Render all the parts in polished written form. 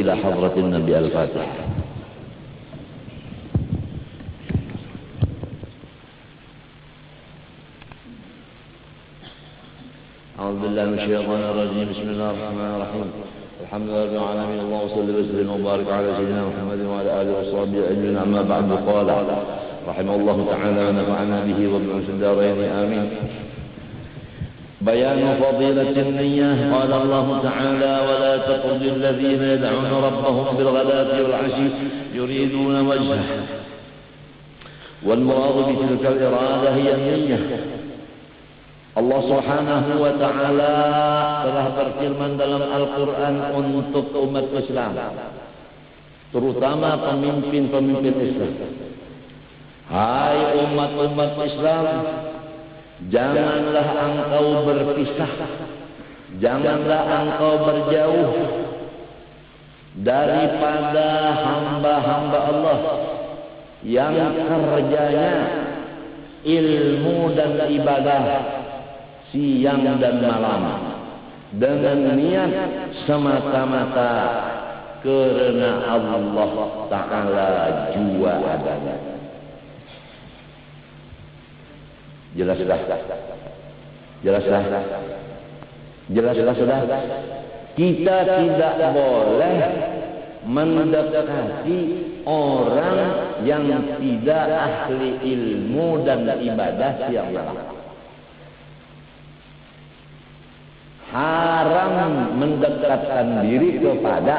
إلى حضرة النبي الفاتح. أعوذ بالله من الشيطان الرجيم. بسم الله الرحمن الرحيم. الحمد لله رب العالمين. اللهم صل وسلم وبارك على سيدنا محمد وعلى آله وصحبه أجمعين. أما بعد، قال رحمه الله تعالى ونفعنا به وبعلومه في الدارين آمين. بيان فضيلة النية. قال الله تعالى: ولا تطرد الذين يدعون ربهم بالغداة والعشي يريدون وجهه. والمراد بتلك الإرادة هي النية. Allah Subhanahu wa Ta'ala telah berfirman dalam Al-Quran untuk umat Islam, terutama pemimpin-pemimpin Islam. Hai umat-umat Islam, janganlah engkau berpisah, janganlah engkau berjauh daripada hamba-hamba Allah yang kerjanya ilmu dan ibadah siang dan malam dengan niat semata-mata karena Allah Ta'ala jua adanya. Jelaslah sudah. Kita tidak boleh mendekati orang yang tidak ahli ilmu dan ibadah siang malam. Haram mendekatkan diri kepada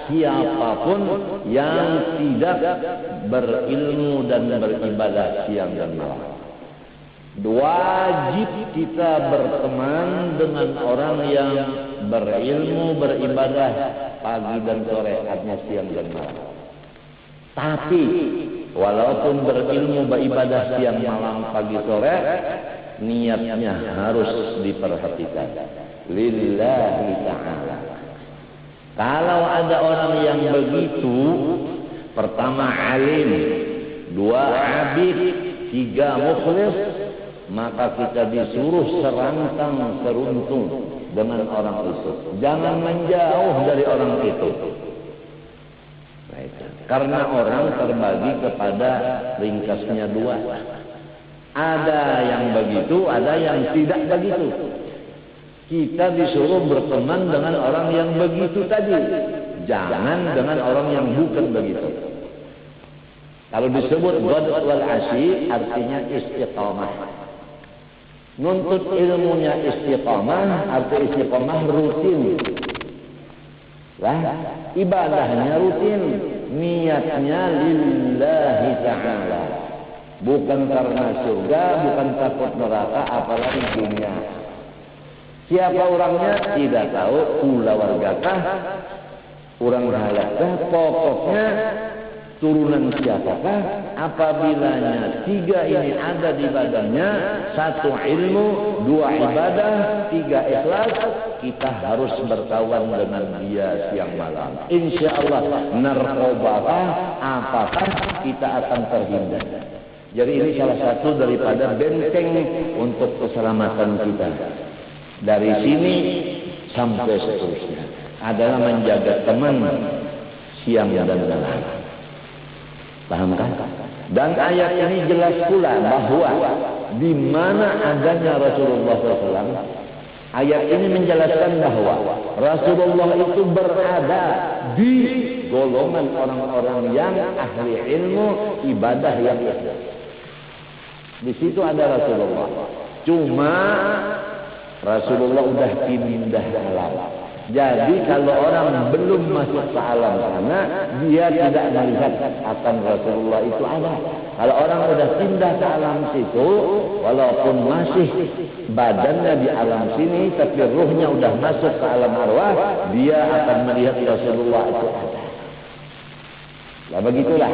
siapapun yang tidak berilmu dan beribadah siang dan malam. Wajib kita berteman dengan orang yang berilmu, beribadah pagi dan sore, artinya siang dan malam. Tapi walaupun berilmu, beribadah siang malam, pagi sore, niatnya harus diperhatikan lillahi ta'ala. Kalau ada orang yang begitu, pertama alim, dua abid, tiga mukhlis, maka kita disuruh serantang seruntung dengan orang itu. Jangan menjauh dari orang itu. Karena orang terbagi kepada ringkasnya dua. Ada yang begitu, ada yang tidak begitu. Kita disuruh berteman dengan orang yang begitu tadi, jangan dengan orang yang bukan begitu. Kalau disebut ghadwat wal asyi, artinya istiqamah. Nuntut ilmunya istiqamah, arti istiqamah rutin. Lah, ibadahnya rutin, niatnya lillahi ta'ala. Bukan karena surga, bukan takut neraka, apalagi dunia. Siapa orangnya tidak tahu, pula wargakah, orang halakkah, pokoknya turunan siapakah. Apabilanya tiga ini ada di badannya, satu ilmu, dua ibadah, tiga ikhlas, kita harus berkawan dengan dia siang malam. Insya Allah narkobakah, apakah kita akan terhindar. Jadi ini salah satu daripada benteng untuk keselamatan kita. Dari sini sampai seterusnya adalah menjaga teman siang dan malam. Paham kan? Dan ayat ini jelas pula bahwa di mana adanya Rasulullah SAW. Ayat ini menjelaskan bahwa Rasulullah itu berada di golongan orang-orang yang ahli ilmu, ibadah yang ikhlas. Di situ ada Rasulullah. Cuma Rasulullah udah pindah alam. Jadi kalau orang belum masuk ke alam sana, dia tidak melihat akan Rasulullah itu ada. Kalau orang udah pindah ke alam situ, walaupun masih badannya di alam sini, tapi ruhnya udah masuk ke alam arwah, dia akan melihat Rasulullah itu ada. Nah, begitulah.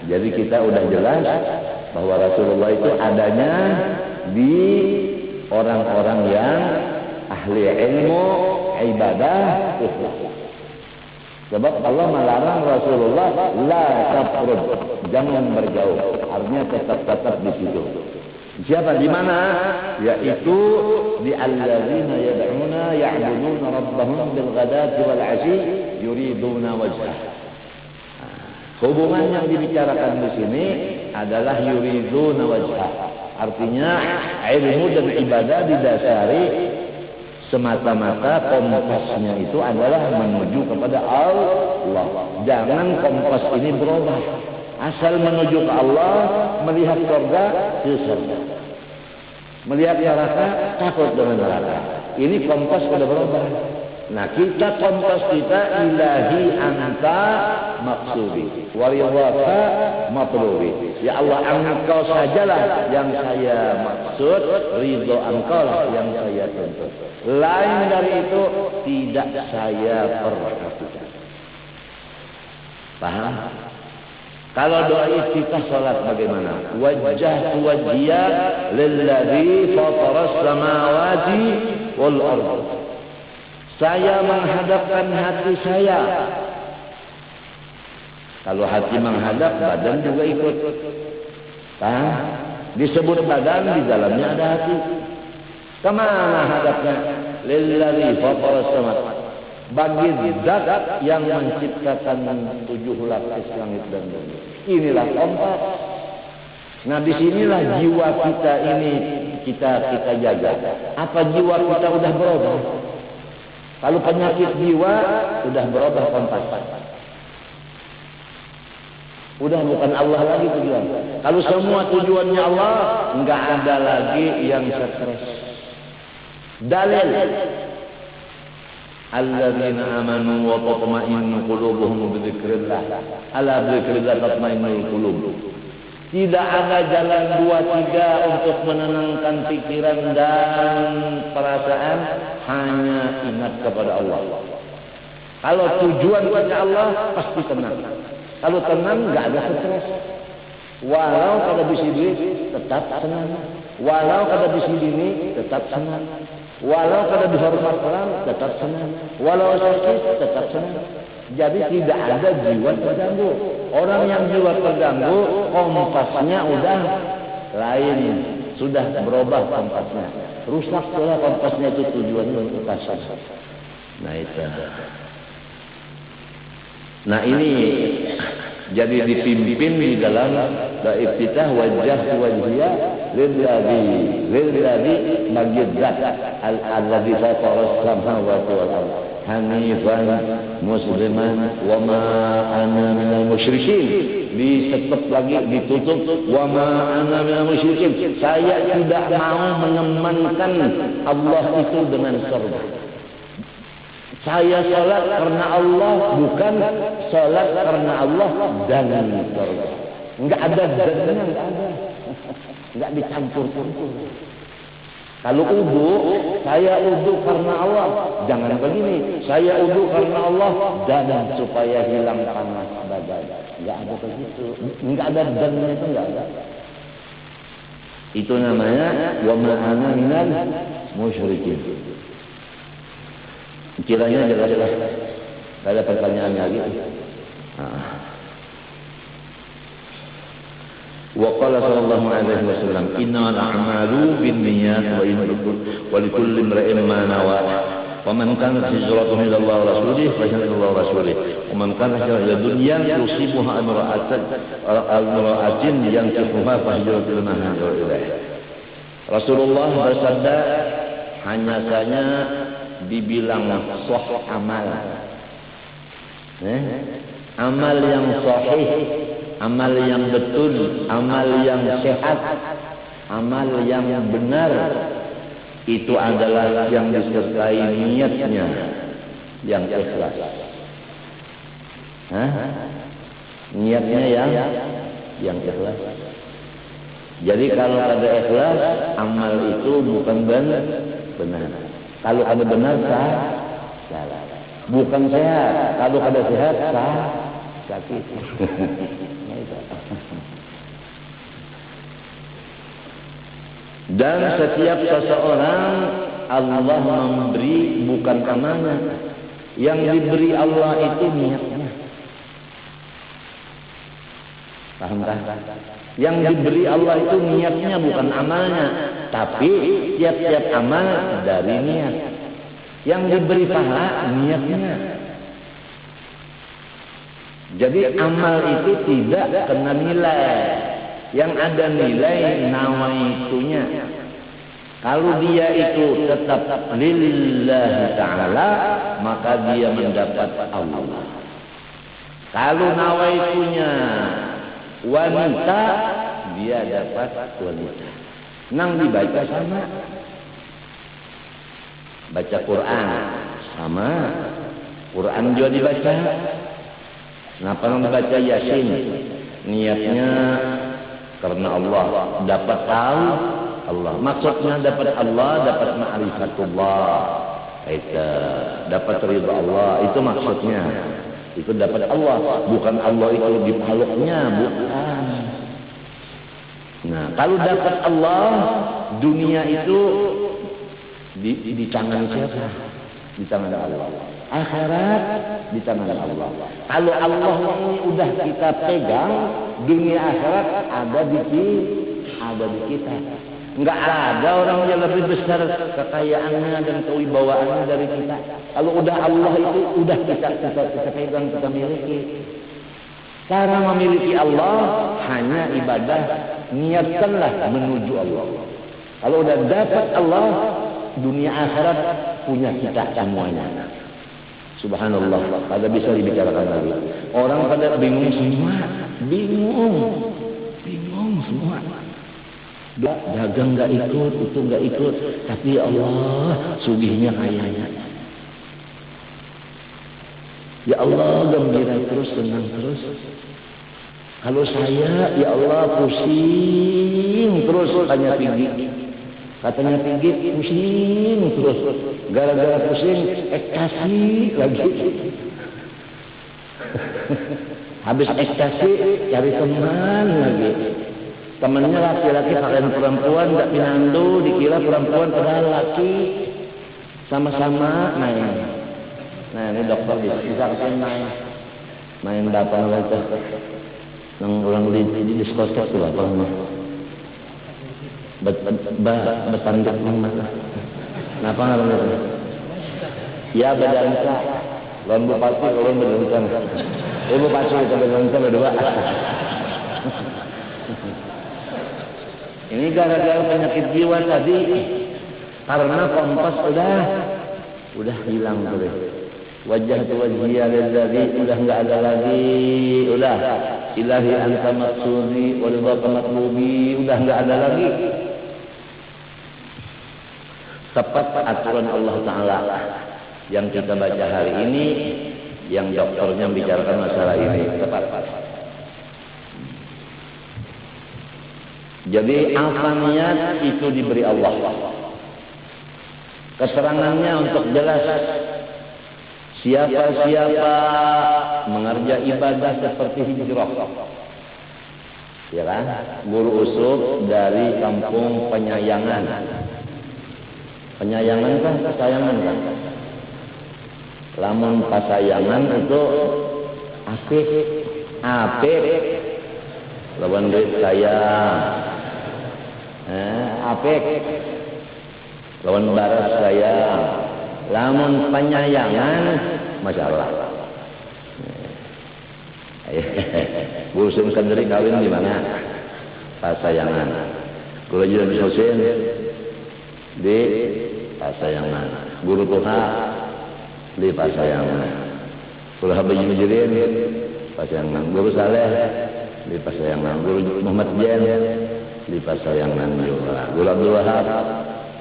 Jadi kita udah jelas bahwa Rasulullah itu adanya di orang-orang yang ahli ilmu, ibadah, ikhlas. Sebab Allah melarang Rasulullah la tafrud, jangan berjauh. Artinya tetap di situ. Siapa di mana? Yaitu di alladzina yad'una ya'buduna rabbahum bil ghadati wal 'ashi yuriduna wajhah. Hubungan yang dibicarakan di sini adalah yuriduna wajhah. Artinya ilmu dan ibadah didasari semata-mata kompasnya itu adalah menuju kepada Allah. Jangan kompas ini berubah. Asal menuju ke Allah, melihat surga, ke surga. Melihat neraka, takut dengan neraka. Ini kompas sudah berubah. Nah, kita kompas kita ilahi anta maksudi waridhaka matlubi. Ya Allah, engkau sajalah yang saya maksud, ridho engkau lah yang saya tuntut. Lain dari itu tidak saya perhatikan. Paham? Kalau doa iftitah salat bagaimana? Wajjahtu wajhiya lilladzi fataras samawati wal ardh. Saya menghadapkan hati saya. Kalau hati menghadap, badan juga ikut. Disebut badan, di dalamnya ada hati. Kemana hadapnya? Lilladzi fataras samawati. Bagi zat yang menciptakan 7 lapis langit dan bumi. Inilah kompas. Nah, disinilah jiwa kita ini kita jaga. Apa jiwa kita udah berubah? Kalau penyakit jiwa udah berubah kompas. Udah bukan Allah lagi tujuan. Kalau semua tujuannya Allah, enggak ada lagi yang stres. Dalil alladzina amanu wa tatma'innu qulubuhum bi dzikrillah. Ala dzikrillah tatma'innul qulub. Tidak ada jalan 2-3 untuk menenangkan pikiran dan perasaan, hanya ingat kepada Allah. Kalau tujuan kepada Allah pasti tenang. Kalau tenang enggak ada stres. Walau kada bisi duit tetap senang. Walau kada bisi dini tetap senang. Walau kada dihormat orang tetap senang. Walau sakit tetap senang. Jadi tidak ada jiwa terganggu. Orang yang jiwa terganggu, kompasnya udah lain, sudah berubah kompasnya. Rusak pula kompasnya, itu tujuannya untuk kasar. Nah itu. Nah ini jadi dipimpin di dalam iftitah wajah wajhiyah lilladzi magidzat alladzi fataras samawati wal ardh hanifan musliman wa ma ana minal musyrikin. Disetep lagi, ditutup wa ma ana minal musyrikin. Saya tidak mau mengemankan Allah itu dengan surga. Saya salat karena Allah, bukan salat karena Allah dan surga. Enggak ada dannya, enggak ada. Enggak dicampur-campur. Kalau wudu, saya wudu karena Allah. Jangan begini, saya wudu karena Allah dan supaya hilang panas badan. Enggak ada begitu. Enggak ada dannya, itu enggak ada. Itu namanya wa ma ana minal musyrikin. Kiranya jelas-jelas. Tidak ada pertanyaan lagi. Wa qala sallallahu alaihi wasallam innamal a'malu binniyat wa likulli imrin ma nawa. Wa man kanat hijratuhu ila Allah wa rasulih fa hijratuhu ila Allah wa rasulih. Wa man kanat hijratuhu ila dunya yusibuha imra'atin yankihuha fa hijratuhu ila ma hajara ilaih. Rasulullah bersabda, hanya saja dibilang sahih amal. Amal yang sahih, amal yang betul, amal yang sehat, amal yang benar, itu adalah yang disertai niatnya yang ikhlas. Niatnya yang ikhlas. Jadi kalau ada ikhlas, amal itu bukan benar. Kalau ada benar, salah. Bukan sehat. Kalau ada sehat, sakit. Dan setiap seseorang Allah memberi bukan amanah. Yang diberi Allah itu niatnya. Paham tak? Yang diberi Allah itu niatnya bukan amalnya, tapi tiap-tiap amal dari niat. Yang diberi pahala niatnya. Jadi amal itu tidak kena nilai. Yang ada nilai nawaitunya. Kalau dia itu tetap lillahi ta'ala, maka dia mendapat Allah. Kalau nawaitunya wanita, dia dapat wanita. Nang dibaca sama. Baca Quran sama. Quran juga dibaca. Kenapa nang dibaca Yasin? Niatnya karena Allah, dapat tahu Allah. Maksudnya dapat Allah, dapat ma'rifatullah. Itu dapat ridha Allah, itu maksudnya. Itu dapat Allah, bukan Allah itu di paluknya, bukan. Nah, kalau dapat Allah, dunia itu di tangan siapa? Di tangan Allah. Akhirat di tangan Allah. Kalau Allah ini udah kita pegang, dunia akhirat ada di kita. Enggak ada orang yang lebih besar kekayaannya dan kewibawaannya dari kita. Kalau udah Allah itu udah kita pegang, kita miliki. Cara memiliki Allah hanya ibadah, niatkanlah menuju Allah. Kalau udah dapat Allah, dunia akhirat punya kita semuanya. Subhanallah, pada bisa dibicarakan lagi. Orang pada bingung semua, bingung semua. Dagang nggak ikut, itu nggak ikut, tapi Allah sugihnya kayanya. Ya Allah gembira terus, senang terus. Kalau saya, ya Allah pusing terus, tanya tinggi. Katanya tinggi, pusing terus. Gara-gara pusing, ekstasi lagi. Habis ekstasi, cari teman lagi. Temannya laki-laki pakaian perempuan, nggak pinandu, dikira perempuan padahal laki. Sama-sama main. Nah ini dokter bisa kesini main datang lagi. Yang orang di diskotek tuh apa namanya? Betandak mana? Kenapa nggak begitu? Ya bedansa. Lawan bupati, lawan bedansa. Bupati itu bedansa berdua. Ini gara-gara penyakit jiwa tadi, karena kompas udah hilang tuh. Wajah tu wajhiya lillazi udah enggak ada lagi, udah ilahi anta maksudi wa ridha matlubi, udah enggak ada lagi. Tepat aturan Allah Taala yang kita baca hari ini, yang dokternya bicarakan masalah ini tepat. Jadi alfaniat itu diberi Allah. Keterangannya untuk jelas. Siapa-siapa mengerjakan ibadah seperti hijrah. Ya kan? Guru usuk dari kampung Penyayangan. Penyayangan kan kesayangan kan? Lamun pasayangan itu apik. Lawan duit sayang. Apik. Lawan baras sayang. Lamun penyayangan masalah. Guru Sim sendiri kawin di mana? Pasayangan. Guru Jiran Husin di Pasayangan. Guru Tuha di Pasayangan. Guru Habib Mujirin Pasayangan. Guru Saleh di Pasayangan. Guru Muhammad Jen di Pasayangan juga. Guru Abdul Wahab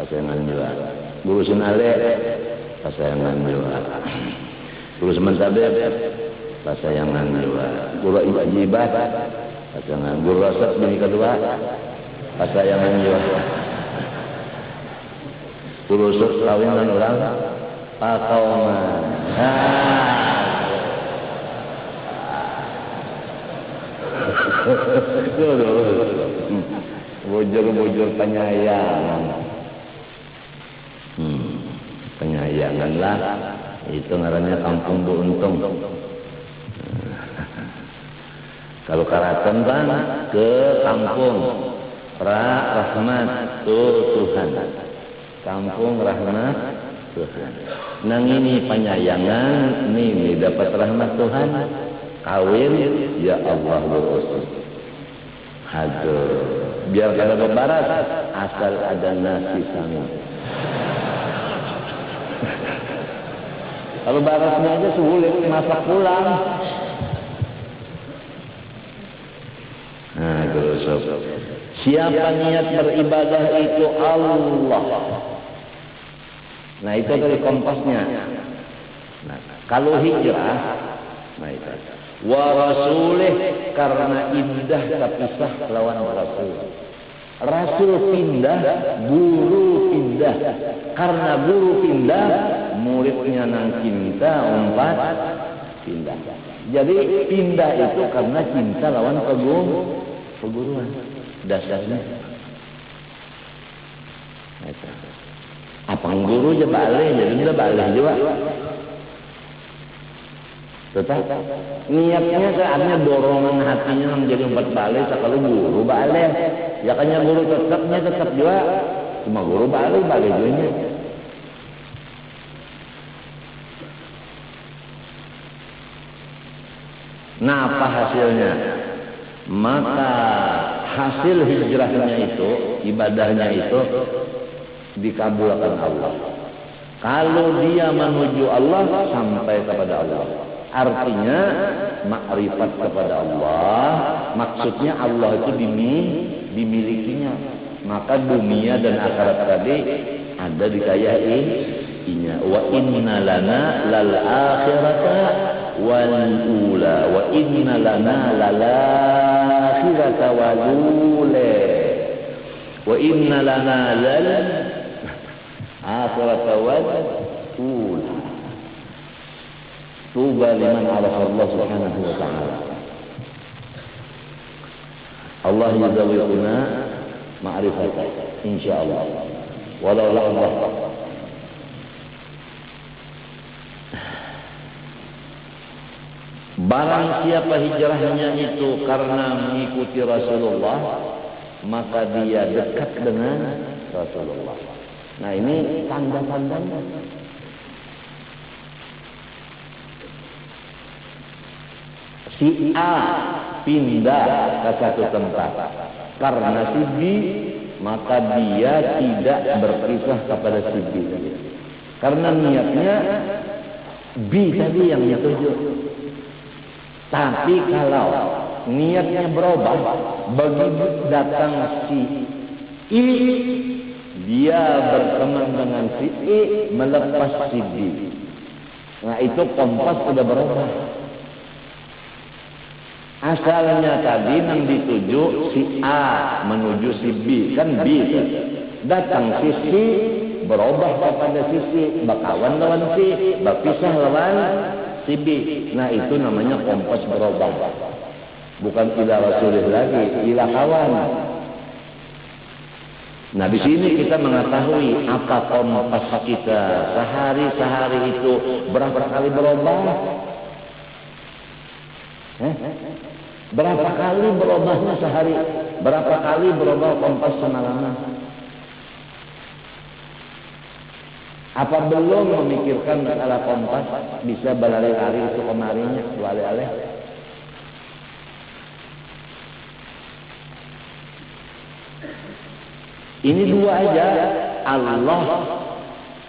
Pasayangan juga. Guru Sunale Pasayangan juga. Guru Sementabib Pasayangan juga. Guru Ibadah Pasayangan. Guru Rasad bini kedua Pasayangan juga. Guru Rasad kawinan orang Pakauman. Bujur-bujur penyayangan. Penyayangan lah. Itu ngarannya kampung Bu Untung. Kalau Karaton kan ke kampung rahmat Tuhan. Kampung rahmat Tuhan. Nang ini penyayangan, nih dapat rahmat Tuhan. Kawin, ya Allah berkhusus. Aduh, biar kada berbaras, asal ada nasi sangat. Kalau barasnya aja sulit masak pulang. Nah, siapa niat beribadah itu Allah. Nah, itu dari kompasnya. Nah, kalau hijrah, nah itu. Wa rasulih, karena indah terpisah lawan rasul. Rasul pindah, guru pindah. Karena guru pindah, muridnya nang cinta umpat pindah. Jadi pindah itu karena cinta lawan perguruan. Dasarnya. Apa guru je balik, jadi dia balik juga. Tetap niatnya saatnya dorongan hatinya menjadi umpat balik, sekali guru balik. Ya kanya guru tetap juga, cuma guru balik juga. Nah, apa hasilnya? Maka hasil hijrahnya itu, ibadahnya itu dikabulkan Allah. Kalau dia menuju Allah, sampai kepada Allah. Artinya makrifat kepada Allah, maksudnya Allah itu dimilikinya. Maka dunia dan akhirat tadi ada dikayainya. Wa inna lana lal akhirata wal ula wa inna lana lal akhirata wal ula wa inna lana lal akhirata wal ula. Tuba liman arafa Allah subhanahu wa ta'ala. Allah yuzawiquna ma'rifatan insyaallah. Walau Allah. Barang siapa hijrahnya itu karena mengikuti Rasulullah, maka dia dekat dengan Rasulullah. Nah, ini tanda-tandanya. Si A pindah ke satu tempat karena si B, maka dia tidak berpisah kepada si B. Karena niatnya B tadi yang dituju. Tapi kalau niatnya berubah, begitu datang si I, dia berteman dengan si I, melepas si B. Nah, itu kompas sudah berubah. Asalnya tadi yang dituju si A menuju si B, kan B. Datang si C, berubah kepada si C, berkawan lawan C, berpisah lawan si B. Nah, itu namanya kompas berubah. Bukan ila rasulih lagi, ila kawan. Nah, di sini kita mengetahui apa kompas kita sehari-sehari itu berapa kali berubah. Berapa kali berubahnya sehari? Berapa kali berubah kompas semalaman? Apa belum memikirkan masalah kompas bisa berlari-lari itu kemarinya, alih-alih? Ini dua aja, Allah,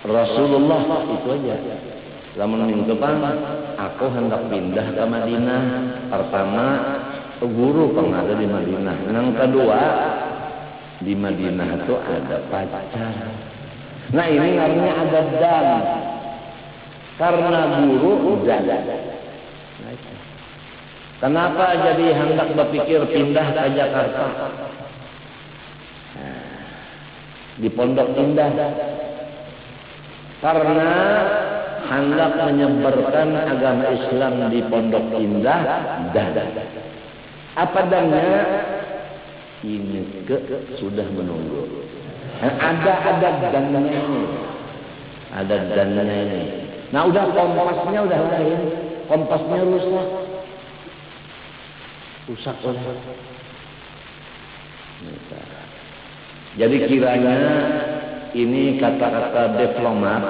Rasulullah, itu aja. Lamun mingkepan, aku hendak pindah ke Madinah. Pertama, guru pengada di Madinah. Yang kedua, di Madinah itu ada pacar. Nah, ini namanya ada dan. Karena guru dan. Kenapa jadi hendak berpikir pindah ke Jakarta? Di Pondok Indah. Karena hendak menyebarkan agama Islam di Pondok Indah dan apa dannya ini sudah menunggu. Ada dannya ini, ada dannya ini. Nah, udah kompasnya udah lain, kompasnya rusak. rusak oleh. Jadi kiranya ini kata-kata diplomat,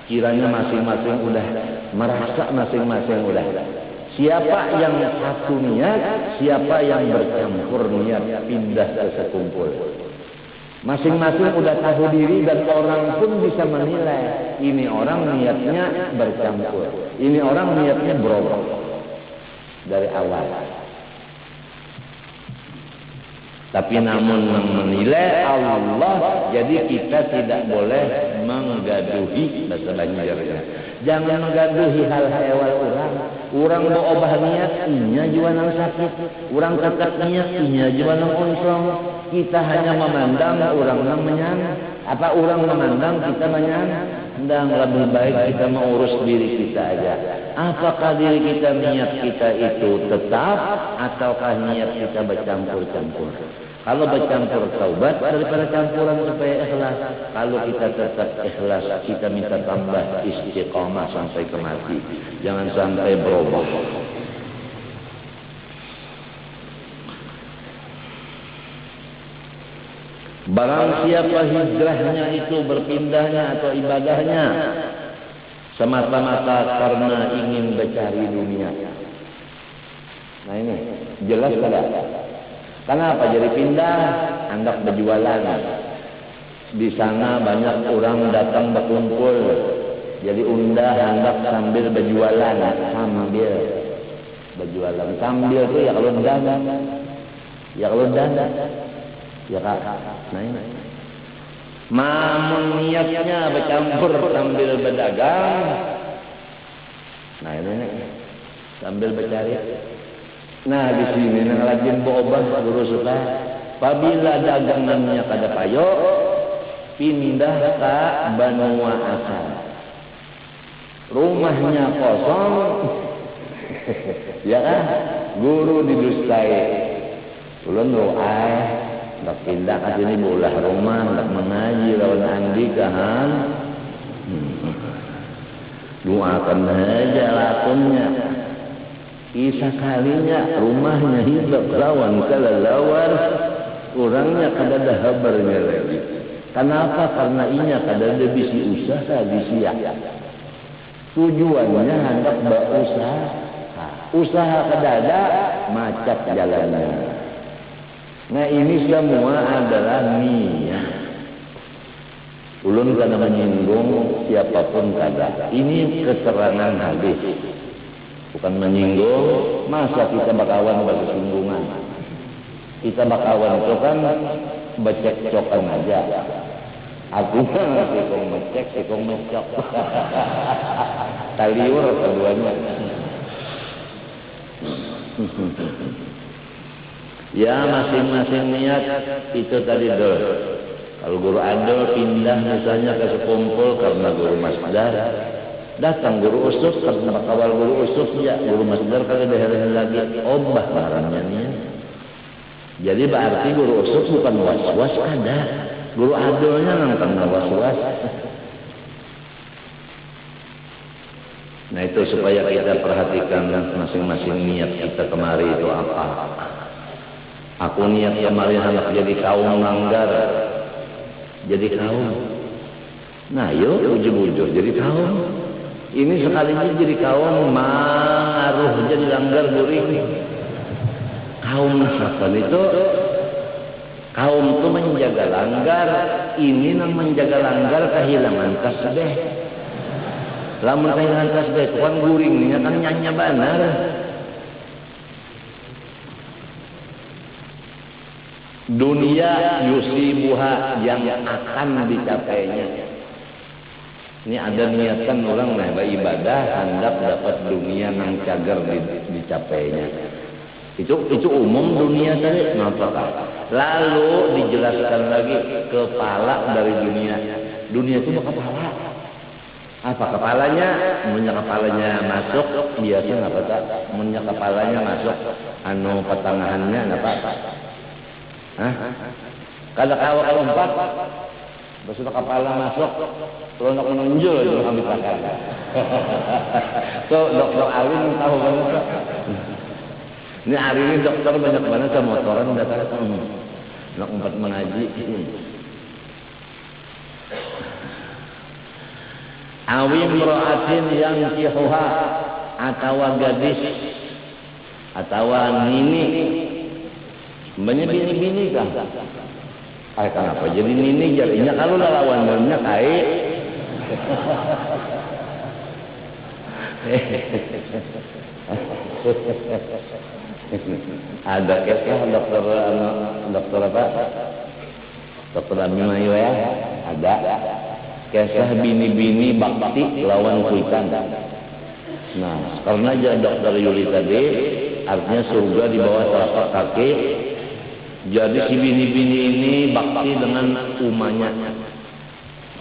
kiranya masing-masing udah merasa masing-masing udah. Siapa yang satu niat, siapa yang bercampur niat pindah ke sekumpul. Masing-masing udah tahu diri dan orang pun bisa menilai. Ini orang niatnya bercampur, ini orang niatnya berubah dari awal. Tapi namun menilai Allah, jadi kita tidak boleh menggaduhi bahasa Banjarnya. Jangan menggaduhi hal hewal orang. Orang berubah niat, inya juga nang sakit. Orang tetap niat, inya juga nang onsong. Kita hanya memandang, orang nang menyang. Apa orang memandang, kita menyang. Dan lebih baik kita mengurus diri kita aja. Apakah diri kita, niat kita itu tetap, ataukah niat kita bercampur-campur? Kalau bercampur taubat daripada campuran supaya ikhlas. Kalau kita tetap ikhlas, kita minta tambah istiqamah sampai ke mati. Jangan sampai berubah. Barang siapa hijrahnya itu berpindahnya atau ibadahnya semata-mata karena ingin mencari dunia. Nah ini jelas tidak? Kenapa jadi pindah? Hendak berjualan. Di sana banyak orang datang berkumpul. Jadi undah hendak sambil berjualan, sambil berjualan. Sambil itu ya kalau dan, ya kalau dan, ya kak. Nah ini. Mamun niatnya bercampur sambil berdagang. Nah ini sambil bercari. Nah di sini nang lajin berobat guru suka. Apabila dagangannya kada payo, pindah ke benua asal. Rumahnya kosong, ya kan? Guru didustai. Ulun doa, nak pindah ke sini bolah rumah, nak mengaji lawan andi kan? Doakan aja lakonnya. Isa kalinya rumahnya hidup lawan kelelawar, orangnya kada ada habarnya lagi. Kenapa? Karena inya kada ada bisi usaha bisi. Tujuannya hendak berusaha. Usaha kada ada, macet jalannya. Nah ini semua adalah niat. Ulun kada menyinggung siapapun kada. Ini keterangan hadis. Bukan menyinggung, masa kita bakawan bersinggungan. Kita bakawan itu kan becek-cokan aja. Artinya sikong becek, sikong becok. Taliur keduanya. Ya masing-masing niat itu tadi dol. Kalau guru adol pindah misalnya ke sekumpul karena guru masdar. Datang guru usuf karena kawal guru usuf ya guru masdar kalau daerah lagi obah barangnya nih. Jadi berarti guru usuf bukan was-was ada. Guru adolnya nantang was-was. Nah itu supaya kita perhatikan masing-masing niat kita kemari itu apa. Aku niat kemari anak jadi kaum langgar. Jadi kaum. Nah yuk ujung-ujung jadi kaum. Ini sekalinya jadi kaum maruh jadi langgar guring. Kaum nasabah itu kaum itu menjaga langgar. Ini nang menjaga langgar kehilangan tasbih. Lamun kehilangan tasbih itu kan guringnya kan nyanya benar. Dunia yusibuha yang akan dicapainya. Ini ada niatan orang nah beribadah hendak dapat dunia nang cagar dicapainya. Itu umum dunia tadi. Kenapa? Lalu dijelaskan lagi kepala dari dunia. Dunia itu kepala. Apa kepalanya? Munnya kepalanya masuk biasa apa tak? Munnya kepalanya masuk anu pertengahannya apa? Hah? Kalau awak lompat besudah kepala masuk, terus nak menunjuk itu ambil pakar. So dokter Alin tahu banget. Ini hari ini dokter banyak banget sama motoran datang nak empat mengaji. Awi imra'atin yang kihuha atau gadis atau nini. Sebenarnya bini-bini kah? Kenapa jadi nini jadinya kalau lawan dalamnya kait. Ada kesah dokter apa? Dokter Abimayu ya? Ada. Kisah bini-bini bakti lawan kuitan. Nah, karena aja dokter Yuli tadi, artinya surga di bawah telapak kaki. Jadi si bini-bini ini bakti dengan umahnya.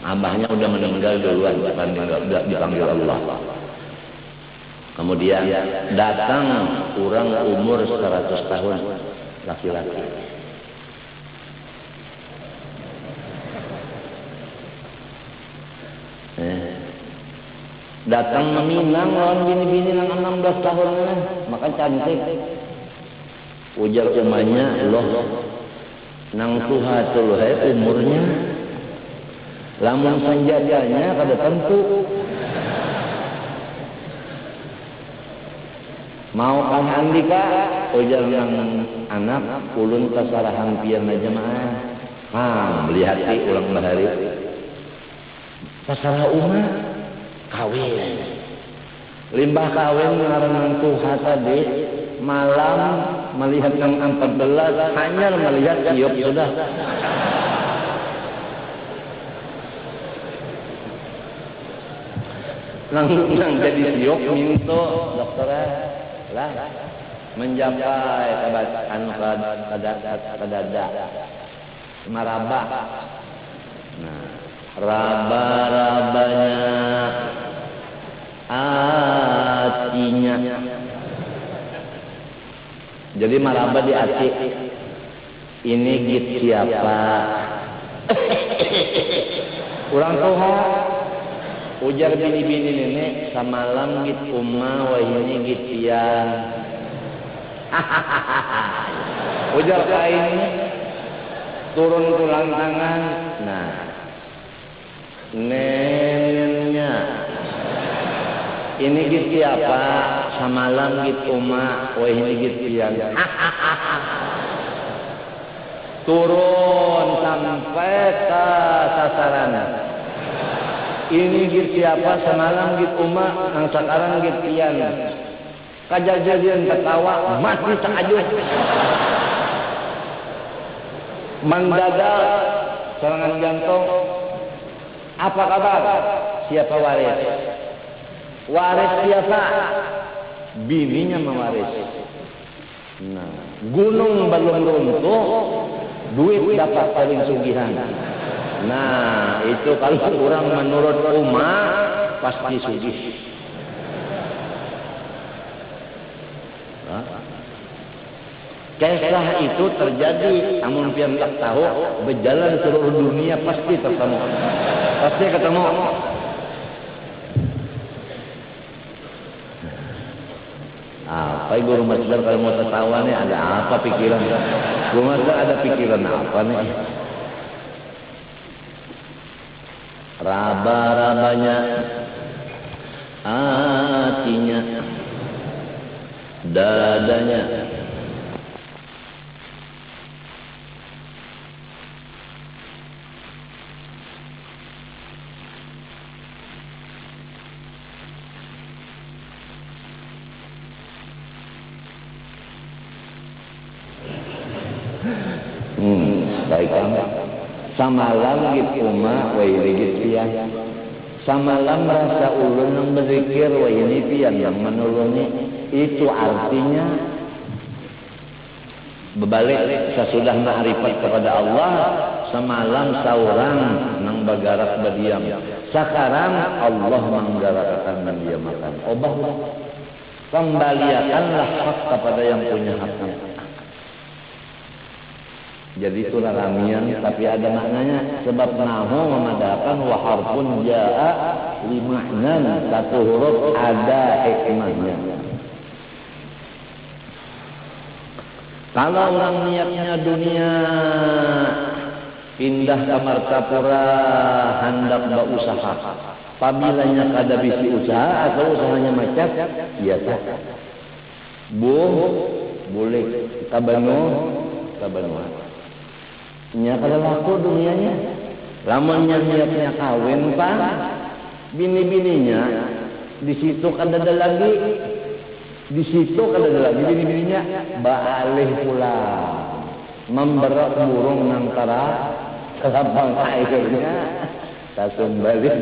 Abahnya udah meninggal duluan, dipanggil Allah. Kemudian datang orang umur 100 tahun, laki-laki. Datang meminang lawan bini-bini yang 16 tahun maka cantik. Ujar umahnya, loh nang tuhatul hai umurnya lamun sanjadanya kada tentu. Mau kang Andika ujar nang anak ulun kasarahan pian aja mah. Melihati ulang bahari. Kasarah umah kawin. Limbah kawin ngaranang tuha tadi malam melihat yang 14 hanya melihat tiup sudah. Nang jadi tiup minto dokter lah mencapai kadada maraba. Nah, raba-rabanya hatinya. Jadi maraba di hati. Ini git siapa? Urang tuha ujar bini-bini nenek samalam git umma wah ini git pian. Ujar kain turun tulang tangan. Nah, neneknya ini git siapa? Samalam git umma wah ini git pian. Turun sampai ke sasaran. Ini git siapa? Semalam git umma, yang sekarang git pian. Kejadian ketawa mati sakajut. Mendadak serangan jantung. Apa kabar? Siapa waris? Waris siapa? Bininya mewaris. Nah, gunung belum runtuh, duit dapat paling sugihan. Nah, itu kalau kurang menurut umat pasti sugih. Kisah itu terjadi, namun pian tak tahu, berjalan seluruh dunia pasti ketemu. Pasti ketemu. Apa guru masjid kalau mau tertawa nih ada apa pikiran? Guru masjid ada pikiran apa nih? Raba-rabanya hatinya dadanya baik amat. Samalam git umma wa ini git pian. Samalam merasa ulun yang berzikir wa ini pian yang menulungi. Itu artinya berbalik sesudah ma'rifat kepada Allah. Semalam saurang nang bagarak berdiam. Sekarang Allah menggerakkan mendiamakan. Obah kembalikanlah hak kepada yang punya haknya. Jadi itu ramian tapi ada maknanya. Sebab nahu memadahkan wa harfun ja'a li ma'nan. Satu huruf ada hikmahnya. Kalau orang niatnya dunia, pindah ke Martapura, hendak berusaha. Pabilanya kada bisi usaha atau usahanya macet, biasa. Boleh kabanu. Nya kada laku dunianya. Lamunnya niatnya kawin pak, bini-bininya di situ kada ada lagi. Di situ kada ada lagi bini-bininya baalih pula memberak burung nantara kelabang airnya tasum balik.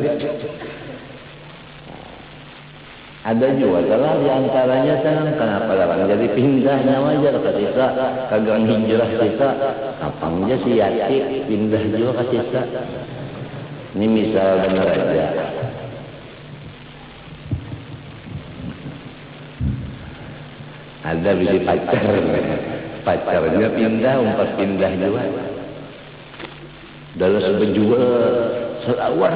Ada juga salah di antaranya kan kenapa orang jadi pindahnya wajar ketika kagak hijrah kita kapangnya si Yati pindah juga ke kita. Ini misal benar aja. Ada biji pacarnya pindah, umpat pindah juga. Dalam sebenjua selawar.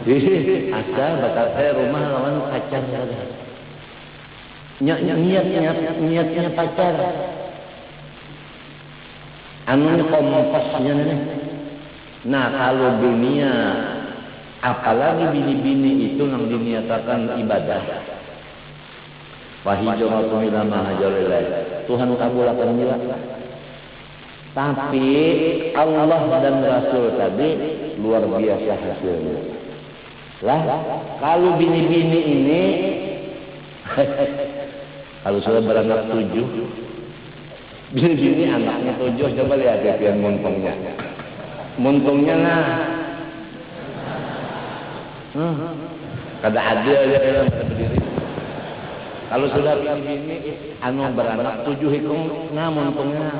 Ada bakal saya rumah lawan pacar. Niatnya pacar. Anu kompasnya nih. Nah kalau dunia, apalagi bini-bini itu yang diniatakan ibadah. Wahijratu ila ma hajara ilaih. Tuhan kabulkan juga. Tapi Allah dan Rasul tadi luar biasa hasilnya. Lah, kalau bini-bini ini kalau sudah beranak 7, bini-bini anaknya 7, coba lihat yang muntungnya. Muntungnya nah. Kada adil dia dalam berdiri. Kalau sudah bini-bini anu beranak 7 hitung nah muntungnya.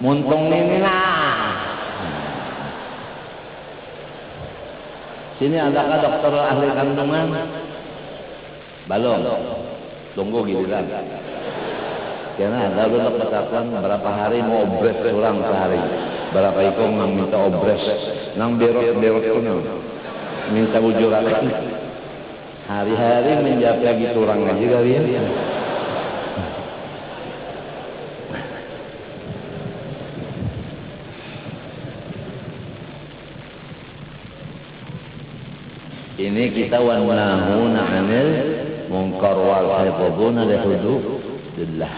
Muntung ini nah. Sini adakah dokter ahli kandungan? Belum. Tunggu giliran. Karena ada lu katakan berapa hari mau obres orang sehari. Berapa ikong yang minta obres. Nang berot-berot kuno. Minta bujuran. Hari-hari menjawab lagi turang aja kalian. Ini kita wanahuna 'anil munkar wal hafizuna li hududillah.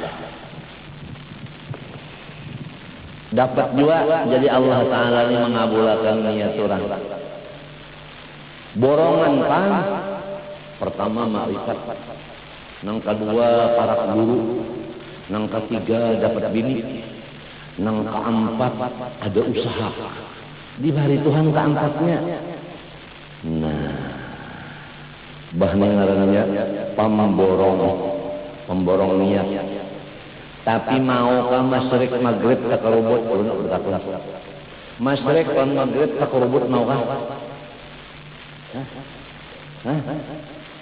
Dapat juga jadi Allah Ta'ala ini mengabulkan niat orang. Borongan kan pertama makrifat, nang kedua para guru, nang ketiga dapat bini, nang keempat ada usaha. Diberi Tuhan keempatnya. Nah, bahnya ngarannya pemborong niat. Tapi mau ke masyrik maghrib tak kerubut, ulun berkata. Masyrik dan maghrib tak kerubut mau kah?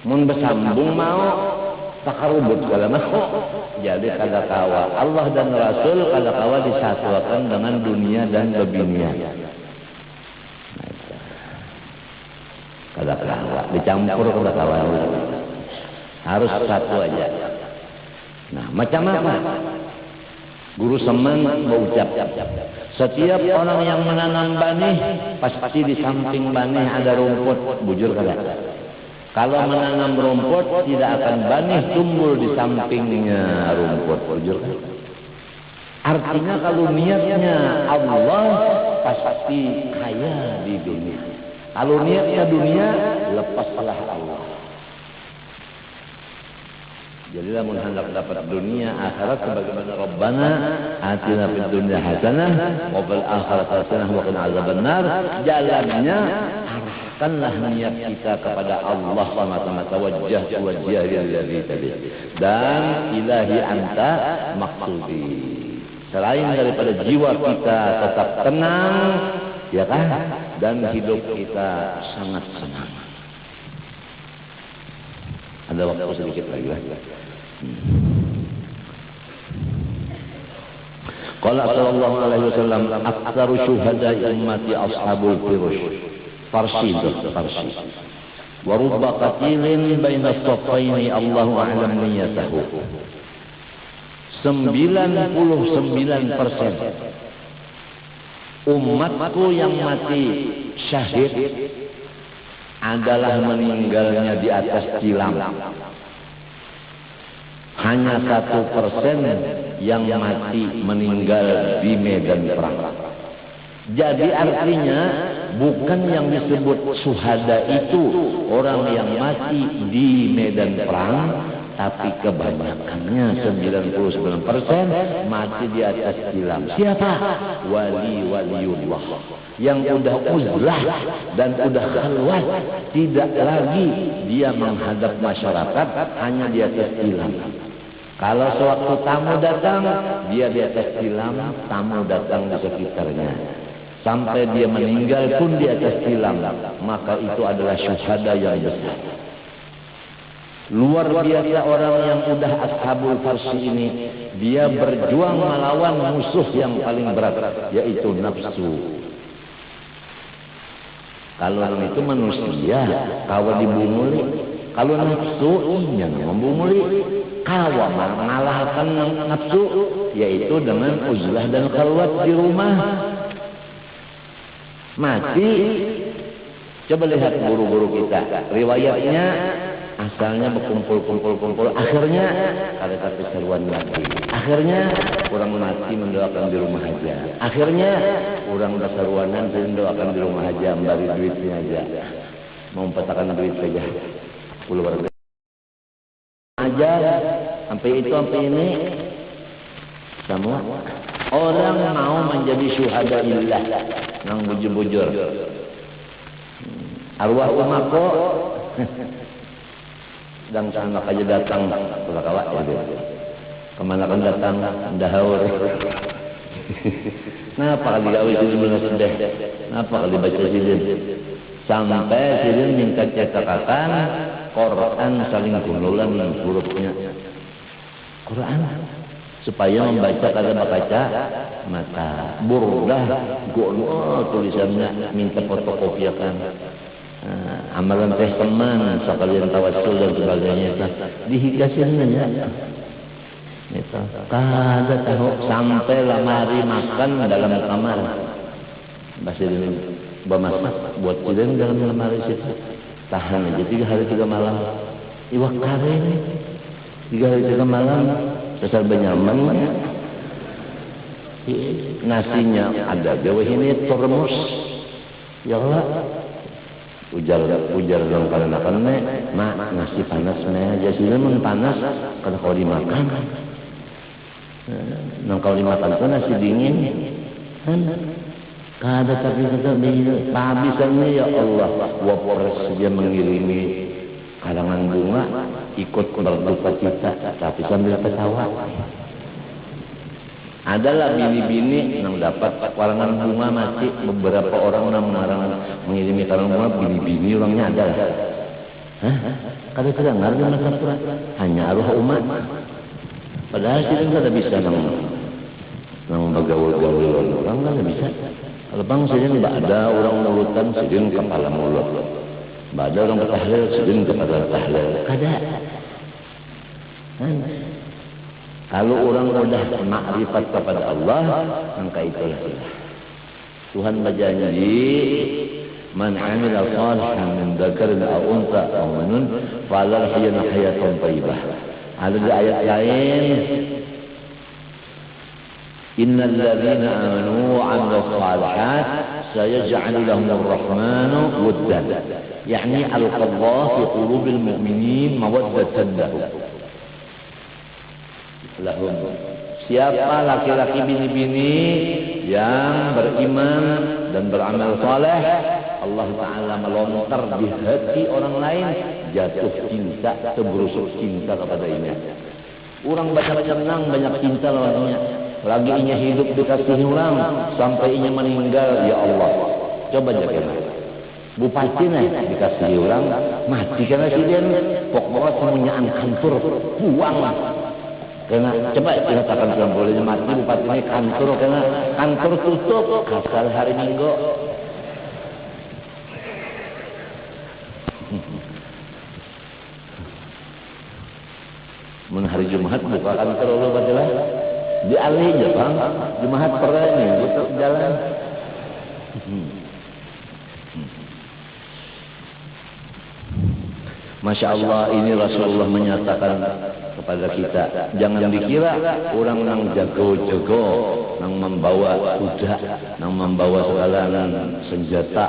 Mun bersambung mau tak kerubut kalau mau. Jadi kada kawa Allah dan Rasul kada kawa disatukan dengan dunia dan bebinian. Kada kawa dicampur kada kawa. Harus satu aja. Nah, macam apa? Guru Semen berucap, setiap orang yang menanam benih pasti di samping benih ada rumput, bujur kada? Kalau menanam rumput tidak akan benih tumbuh di sampingnya rumput, bujur kada? Artinya kalau niatnya Allah pasti kaya di dunia. Kalau niatnya dunia lepaslah Allah. Jadi lamun hendak dapat dunia akhirat sebagaimana Rabbana atina fid dunya hasanah wa fil akhirati hasanah wa qina azabannar. Jalannya arahkanlah niat kita kepada Allah semata-mata wajah lillahi tadi. Dan ilahi anta maksudi. Selain daripada jiwa kita tetap tenang, ya kan? Dan hidup kita sangat senang. Ada waktu sedikit lagi lah. Qala sallallahu alaihi wasallam aktsaru syuhada'i ummati ashabul farsi. Wa rubba qatilin baina as-saffaini Allahu a'lam niyatahu. 99% umatku yang mati syahid adalah meninggalnya di atas tilam. Hanya 1% yang mati meninggal di medan perang. Jadi artinya bukan yang disebut syuhada itu orang yang mati di medan perang, tapi kebanyakannya 99% mati di atas tilam. Siapa? Wali-waliullah yang udah uzlah dan udah khalwat, tidak lagi dia menghadap masyarakat, hanya di atas tilam. Kalau sewaktu tamu datang, dia di atas tilam, tamu datang di sekitarnya. Sampai dia meninggal pun di atas tilam, maka itu adalah syuhada yang besar. Luar biasa orang yang udah ashabul farsi ini, dia berjuang melawan musuh yang paling berat, yaitu nafsu. Kalau itu manusia, kalau dibunguli, kalau nafsu jangan membunguli. Kalau mengalahkan nafsu, yaitu dengan uzlah dan khalwat di rumah. Mati. Coba lihat guru-guru kita, riwayatnya asalnya berkumpul-kumpul, akhirnya ada satu seruan lagi. Akhirnya orang mati mendoakan di rumah aja. Akhirnya orang berseruanan mendoakan di rumah aja, memberi duitnya aja, mau petakan duit saja. Keluar aja, sampai itu sampai ini semua orang mau menjadi syuhada illah, nang bujur-bujur. Arwah umako sedang sana aja datang kawat ya. Kemana kan datang dahaur. Napa kali gawe sidin sedih? Napa kali baca sidin? Sampai sidin minta cetakan Quran saling gunulan hurufnya. Quran supaya membaca kagak baca mata burdah gono tulisannya minta fotokopiakan. Amalan teh teman sekalian tawassul dan sebagainya dihikasinnya ya. Itu kada tahu sampai lamari makan dalam kamar. Masih bermasak buat sidin dalam lemari situ. Tahan aja 3 hari 3 malam. Iwak kare 3 hari 3 malam besar benyaman ya. Nasinya ada dewe ini termus. Ya Allah. Ujar dong karena mak nasi panas nih aja sih memang panas kalau kau dimakan. Nah kalau dimakan tuh nasi dingin kan kada tapi tetap kehabisannya ya Allah. Wapres dia mengirimi karangan bunga ikut berduka cita tapi sambil ketawa. Adalah bini-bini yang dapat karangan bunga mati, beberapa orang yang mengirimi karangan bunga bini-bini orangnya ada. Hah? Kada terdengar di Masapura hanya arwah umat. Padahal sih kada bisa nang bagaul-gaul orang kada bisa. Kalau bang sidin ada orang mulutan sidin kepala mulut. Ada orang bertahlil sidin kepala tahlil. Kada. Kalau orang sudah makrifat kepada Allah, maka itulah Tuhan berjanji, "Man 'amila shalihan min dzakarin aw untha aw mu'minun falyahya hayatan thayyibah." Ada di ayat lain, "Innal ladzina amanu wa 'amilus shalihat sayaj'alu lahumur rahmanu wuddan." Yani alqallahu fi qulubil mu'minin mawaddatan lahum. Siapa laki-laki bini-bini yang beriman dan beramal saleh, Allah Ta'ala melontar di hati orang lain jatuh cinta, seberusuk cinta kepadanya. Orang banyak senang, banyak cinta lawannya. Lagi inya hidup dikasih ulang sampai inya meninggal, ya Allah. Coba jaga. Bupati nih dikasih ulang mati karena sidin pokoknya semuanya kantor buang. Karena coba kita katakan bolehnya mati bupati ini kantor karena kantor tutup asal hari Minggu. Mun hari Jumat bukakan terlalu batilah. Di alih Jepang, Jumat pernah ini untuk jalan. Masya Allah, ini Rasulullah menyatakan kepada kita, jangan dikira orang nang jago-jago, nang membawa kuda, nang membawa segala senjata,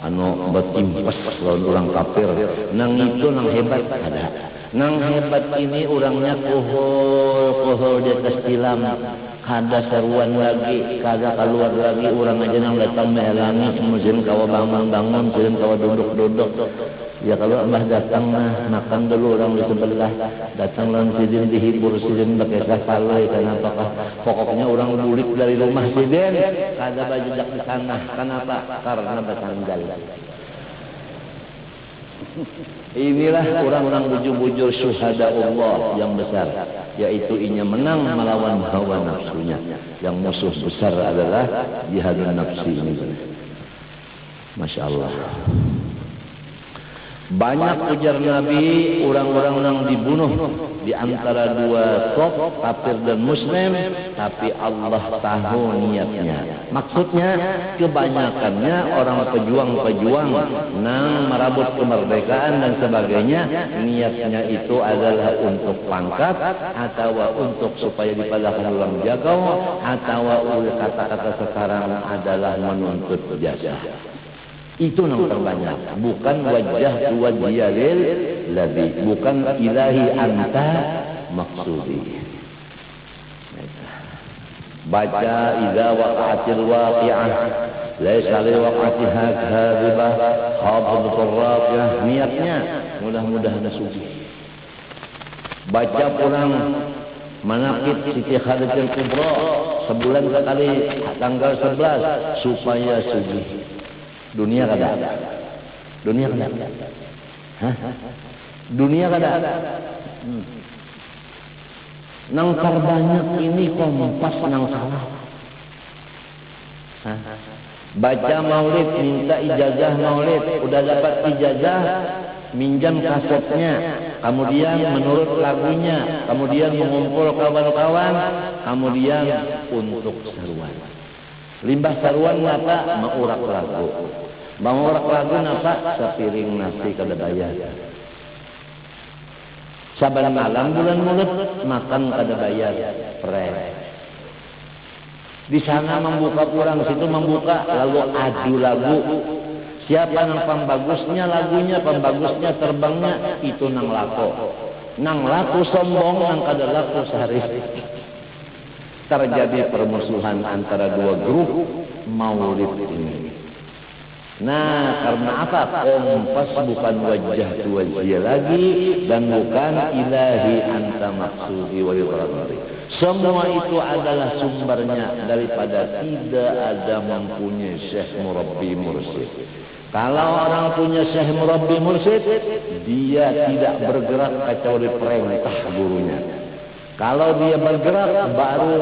anu betimpes lawan orang kafir, nang itu nang hebat ada. Nang hebat ini orangnya kohol di atas tilam, kada seruan lagi, kada keluar lagi, orang aja nang datang mehelangi, mungkin kawa bangun-bangun, mungkin kawa duduk-duduk. Ya kalau Mbah datang makan dulu orang di sebelah, datang lawan sidin dihibur sidin pakai kasalai, kenapa? Pokoknya orang bulik dari rumah sidin, kada bajak di tanah, kenapa? Karena bertanggal. Inilah orang-orang bujur-bujur syuhada Allah yang besar, yaitu inya menang melawan hawa nafsunya. Yang musuh besar adalah jihadun nafsi ini. Masya Allah. Banyak ujar Nabi orang-orang yang dibunuh di antara dua top kafir dan muslim, tapi Allah tahu niatnya. Maksudnya kebanyakannya orang pejuang-pejuang nang merabut kemerdekaan dan sebagainya, niatnya itu adalah untuk pangkat atau untuk supaya dipalahkan orang jago atau kata-kata sekarang adalah menuntut jasa. Itu yang terbanyak, bukan wajah wajiyalil ladhi, bukan ilahi anta maksudi. Baca idza waqa'atil waqi'ah laisa li waqa'atiha kadhibah khabatul rafi'ah, niatnya mudah-mudahan suci. Baca pulang manaqib Siti Khadijatul Kubra sebulan sekali tanggal 11 supaya suci. Dunia kada. Dunia kada. Hah? Dunia kada. Nang terbanyak ini kompas nang salah. Hah? Baca maulid, minta ijazah maulid, udah dapat ijazah, minjam kasetnya, kemudian menurut lagunya, kemudian mengumpul kawan-kawan, kemudian untuk seruan. Limbah seruan apa? Maurak lagu. Maurak lagu apa? Sepiring nasi kada bayar. Saban malam bulan mulut makan kada bayar. Pres. Di sana membuka kurang, situ membuka, lalu adu lagu. Siapa nang pembagusnya lagunya, pembagusnya terbangnya, itu nang laku. Nang laku sombong, nang kada laku sehari. Terjadi permusuhan antara dua grup maulid ini. Nah, karena apa? Kompas bukan wajah wajah lagi dan bukan ilahi anta maksudi wa yuradhi. Semua itu adalah sumbernya daripada tidak ada mempunyai syekh murabbi mursyid. Kalau orang punya syekh murabbi mursyid, dia tidak bergerak kecuali perintah gurunya. Kalau dia bergerak baru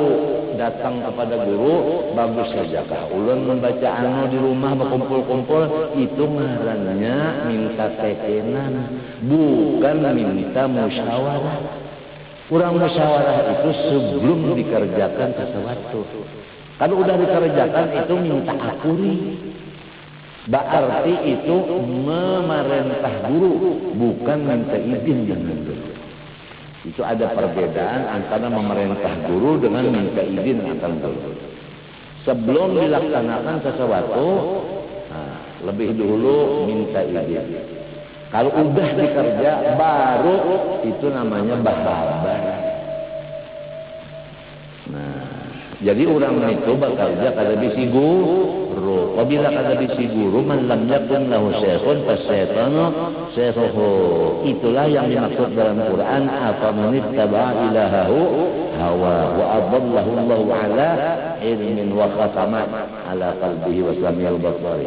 datang kepada guru, bagus saja. Ulun membaca anu di rumah berkumpul-kumpul, itu ngarannya minta tekenan, bukan minta musyawarah. Kurang musyawarah itu sebelum dikerjakan sesuatu. Kalau udah dikerjakan itu minta akuri. Berarti itu memerintah guru, bukan minta izin dengan guru. Itu ada perbedaan antara memerintah guru dengan minta izin akan guru. Sebelum dilaksanakan sesuatu, lebih dulu minta izin. Kalau udah dikerja, baru itu namanya bahabar. Nah, jadi orang itu bekerja kada bisi guru. Apabila kada bisi guru, man lam yakun lahu syekhun fasyaitanu syekhuhu. Itulah yang dimaksud dalam Quran, afaman ittaba'a ilahahu hawa wa adallahu Allahu ala ilmin wa khatama ala qalbihi wa sami'il basari.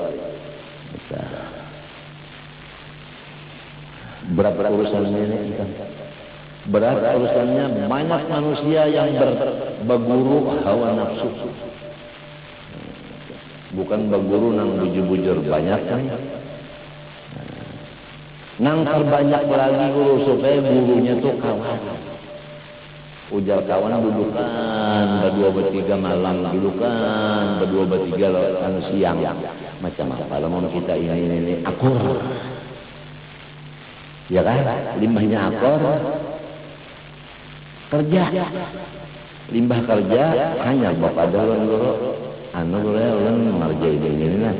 Berat urusannya ini kita. Berat urusannya, banyak manusia yang berguru hawa nafsu. Bukan berguru nang bujur-bujur banyak kan. Nang terbanyak lagi guru supaya gurunya tuh kawan. Ujar kawan dudukan berdua bertiga malam, dudukan berdua bertiga anu siang. Macam apa lamun kita ini akur. Ya kan? Limbahnya akor kerja. Limbah kerja hanya bapak dalan guru anu ulun ngarjain ini nah.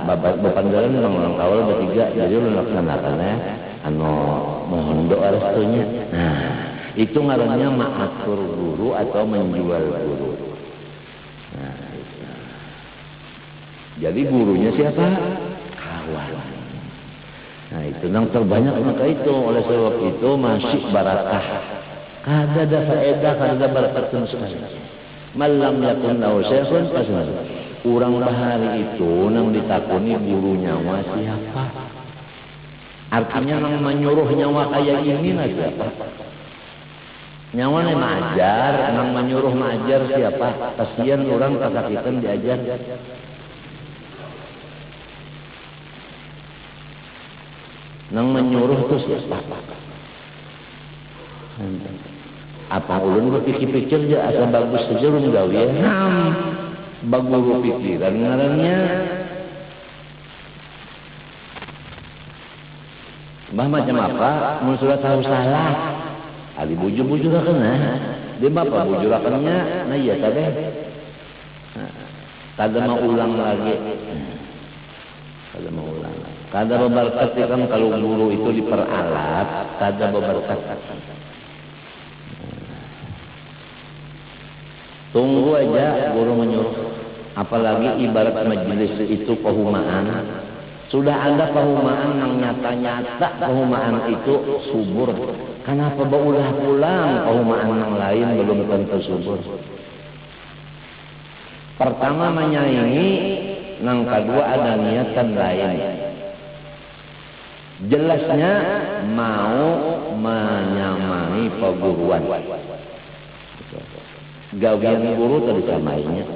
Bapak dalan orang kawal bertiga jadi ulun laksanakan ya. Anu mohon doa restunya. Nah, itu ngarannya mengatur guru atau menjual guru. Nah, itu. Jadi gurunya siapa? Kawan. Nah itu yang terbanyak maka itu oleh sebab itu masih barakah. Kada ada faedah, kada ada barakat sama sekali. Malam yakun lahu syekhun pasal. Urang bahari itu nang ditakuni gurunya wa siapa? Artinya nang menyuruh nyawa kayak ini lah siapa? Nyawa nih majar, nang menyuruh majar siapa? Kasihan orang kesakitan diajar. Nang menyuruh itu siapa? Apa ulun berpikir-pikir ya asa bagus saja ulun gawe ya. Baguru pikiran ngarannya. Bah macam apa? Mun sudah tahu salah. Ali bujur-bujurakeun nah. Dia bapak bujurakeunnya nah iya teh. Kada mau ulang lagi. Kada mau ulang. Kada berberkat kan kalau guru itu diperalat, kada berberkat. Tunggu aja guru menyuruh. Apalagi ibarat majelis itu pehumaan. Sudah ada pehumaan yang nyata-nyata pehumaan itu subur. Kenapa berulah pulang pehumaan yang lain belum tentu subur? Pertama menyaingi, yang kedua ada niatan lain. Jelasnya mau menyamai perguruan. Gawian guru tadi samainya.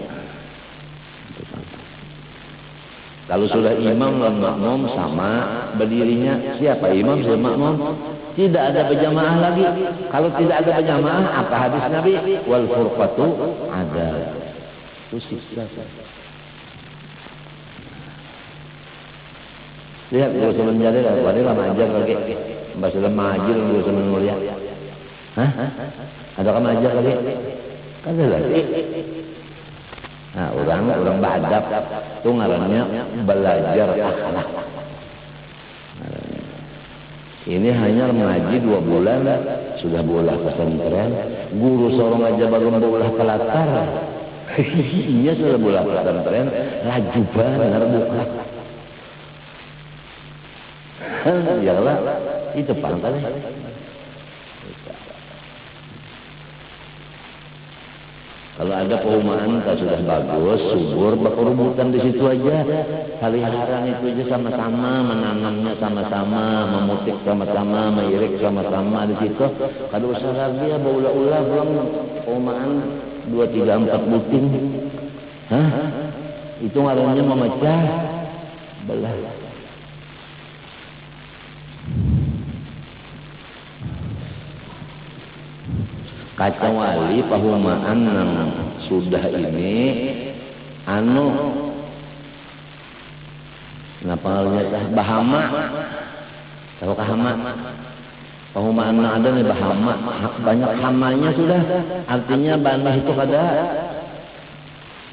Kalau sudah imam dan makmum sama berdirinya siapa imam siapa makmum? Tidak ada berjamaah lagi. Kalau tidak ada berjamaah apa hadis Nabi? Wal furqatu ada. Itu siksa. Lihat guru semen jadi lah, wadilah majar lagi. Mbak sudah majil guru semen mulia. Hah? Adakah majar lagi? Kan ada lagi. Nah, orang badap itu ngarannya belajar akhlak. Ini hanya mengaji 2 bulan sudah bola pesantren. Guru seorang aja baru bola pelatar. Iya sudah bola pesantren, laju benar buka. Iyalah, itu pantai. Kalau ada perumahan tak sudah bagus, subur, berkerubutan di situ aja. Peliharaan itu aja sama-sama, menanamnya sama-sama, memutik sama-sama, mengirik sama-sama di situ. Kalau usaha dia berulah-ulah belum perumahan 2, 3, 4 buting. Hah? Itu ngarannya memecah belah. Kecuali perumahan yang sudah ini anu napalnya bahama tahu hama perumahan yang ada nih bahama banyak hamanya sudah artinya banah itu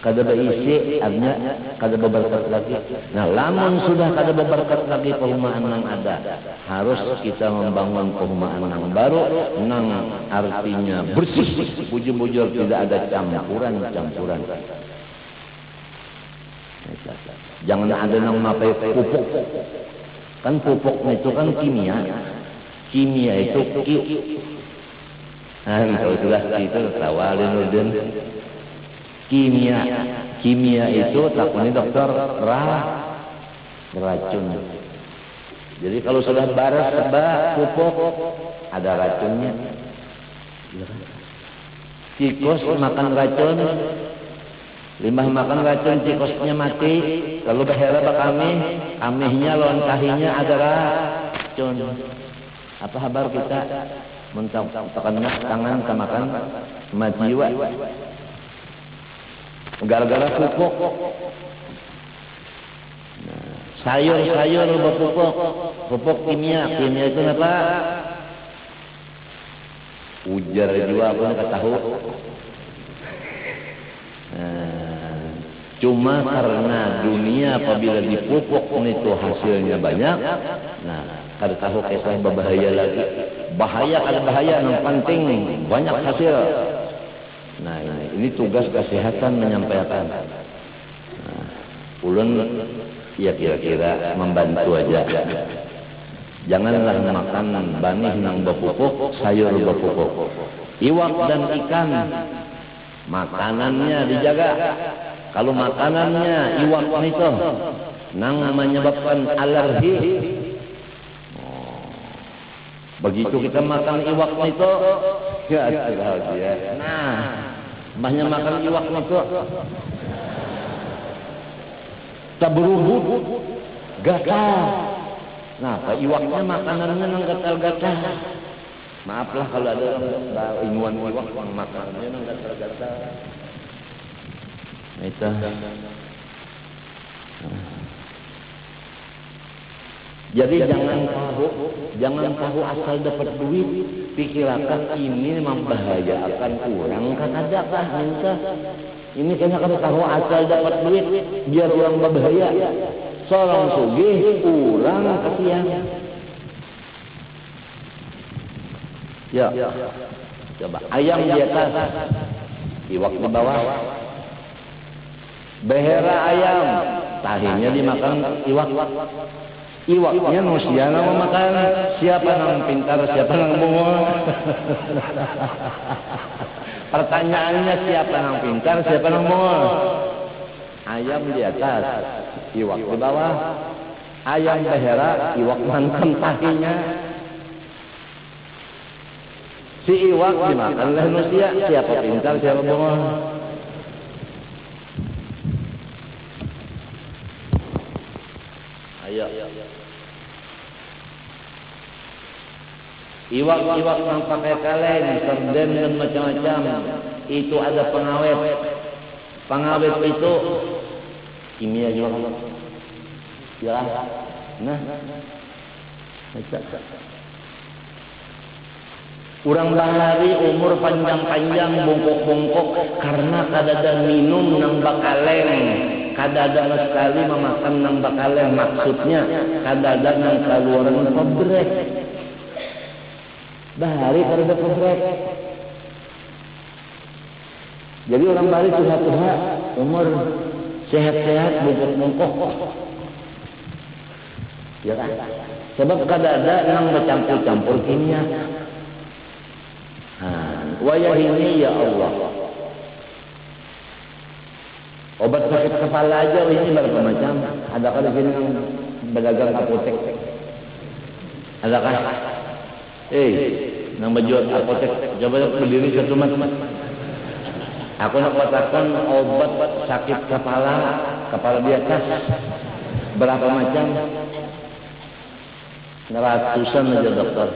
kada berisi artinya kada berberkat lagi. Nah lamun sudah kada berberkat lagi perumahan yang ada harus kita membangun perumahan yang baru yang artinya bersih bujur-bujur tidak ada campuran. Jangan ada yang mapai pupuk kan pupuk itu kan kimia itu kalau sudah itu tawalin udin kimia itu takutnya dokter racun. Jadi kalau sudah baras pupuk ada racunnya. Tikus makan racun, limbah makan racun tikusnya mati. Kalau behera kamihnya lawan kahinya ada racun. Apa kabar kita? mentekan tangan kemakan majiwa gara-gara pupuk. Nah, sayur-sayur berpupuk, pupuk kimia itu apa? Ujar juga pun ketahu. Nah, cuma karena dunia apabila dipupuk itu hasilnya banyak, nah kada tahu kisah berbahaya lagi. Bahaya kada bahaya, yang penting banyak hasil. Nah ini tugas kesehatan menyampaikan. Nah, ulun ya kira-kira membantu aja. Janganlah makan banih nang berpupuk, sayur berpupuk. Iwak dan ikan makanannya dijaga. Kalau makanannya iwak itu nang menyebabkan alergi, begitu kita makan iwak itu, ya bahagia. Nah, banyak makan iwak itu, terberubut, gatal. Nah, iwaknya makanannya nang gatal-gatal. Maaflah kalau ada orang inuan iwak yang makanannya nang gatal-gatal. Itu. Jadi jangan tahu asal dapat duit, pikirkan ini membahayakan orang kan ada kah minta. Ini kayaknya kalau tahu asal dapat duit biar orang berbahaya. Seorang sugih, orang kasihan. Ya. Coba ayam di atas, iwak di bawah. Behera ayam, tahinya dimakan iwak. Iwaknya manusia yang memakan. Siapa yang pintar, siapa yang bungul? Pertanyaannya siapa yang pintar, siapa yang bungul? Ayam di atas, iwak di bawah. Ayam behera, iwak makan tahinya. Si iwak dimakan oleh manusia. Siapa pintar, siapa bungul? Ayo. Iwak-iwak yang pakai kaleng, sarden dan macam-macam, itu ada pengawet. Pengawet itu kimia juga. Ya. Nah. Urang bahari umur panjang-panjang bongkok-bongkok karena kadada minum nang bakaleng. Kadada sekali memakan nang bakaleng, maksudnya kadada nang keluaran pebrek. Bahari kadada pebrek. Jadi orang bahari tuha-tuha umur sehat-sehat bongkok-bongkok. Ya kan? Sebab kadada nang bercampur-campur kimia. Wayah ini ya Allah. Obat sakit kepala aja ini berapa macam? Adakah di sini yang berdagang apotek? Adakah? Nang berjual apotek, coba berdiri satu mat. Aku nak katakan obat sakit kepala biasa. Berapa macam? Ratusan aja dokter.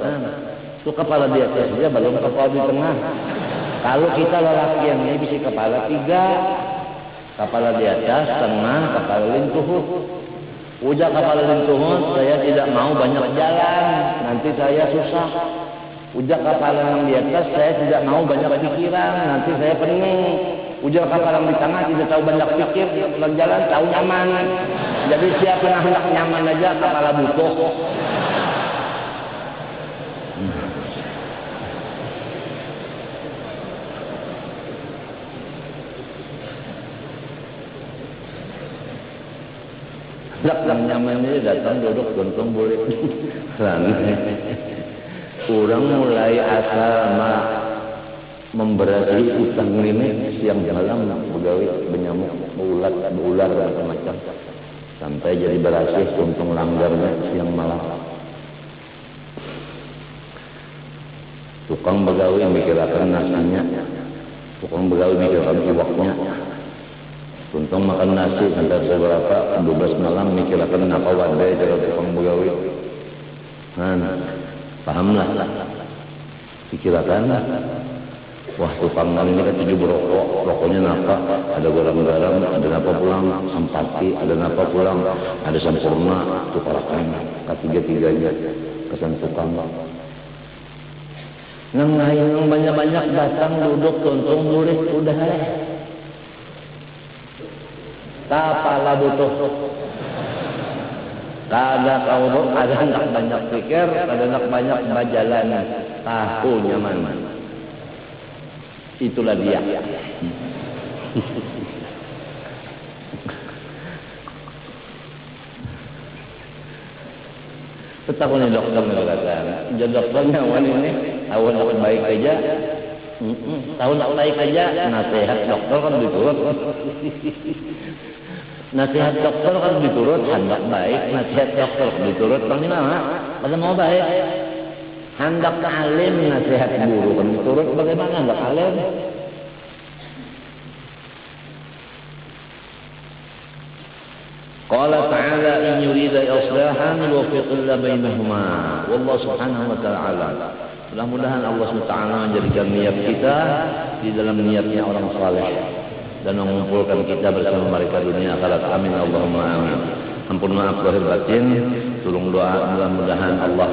Itu kepala biasa saja, belum kepala di tengah. Kalau kita lelaki yang ini bisa kepala 3. Kepala di atas, tengah, kepala lintuh. Ujar kepala lintuh, saya tidak mau banyak jalan, nanti saya susah. Ujar kepala yang di atas, saya tidak mau banyak pikiran, nanti saya pening. Ujar kepala yang di tengah, tidak tahu banyak pikir, jalan tahu nyaman. Jadi siapa yang hendak nyaman aja, kepala butuh. Yang nyamannya datang duduk gontung boleh. Orang mulai asal memberati utang ini siang malam begawi benyamuk berular dan macam sampai jadi berhasil untung langgarnya siang malam. Tukang begawi mikirkan nasinya, tukang begawi mikirkan iwaknya. Untung makan nasi sampai seberapa 12 malam mikirkan apa wadai cara tukang begawi. Pahamlah. Dikirakan, wah tukang ini kan 7 rokok, rokoknya napa, ada garam-garam, ada napa pulang, sampati, ada napa pulang, ada sampurna, tukarakan, ketiga-tiganya, kesan tukang. Nang banyak-banyak datang duduk tuntung nulis udah tapala butuh. Kada kau ada nak banyak pikir, ada nak banyak bajalan, tahu nyaman. Itulah dia. Betapa ni dokter mengatakan, jadi dokternya awal ini, awal nak baik aja, tahu nak baik aja, nasihat dokter kan diturut. Nasihat dokter kan diturut, hendak baik, nasihat dokter diturut, bang mana? Pada mau baik, hendak alim, nasihat guru kan diturut, bagaimana hendak alim? Qala ta'ala in yurida islahan yuwaffiqillahu bainahuma. Wallahu subhanahu wa ta'ala. Mudah-mudahan Allah SWT menjadikan niat kita di dalam niatnya orang saleh dan mengumpulkan kita bersama mereka dunia akhirat. Amin Allahumma amin. Ampun maaf lahir batin, tolong doa mudah-mudahan Allah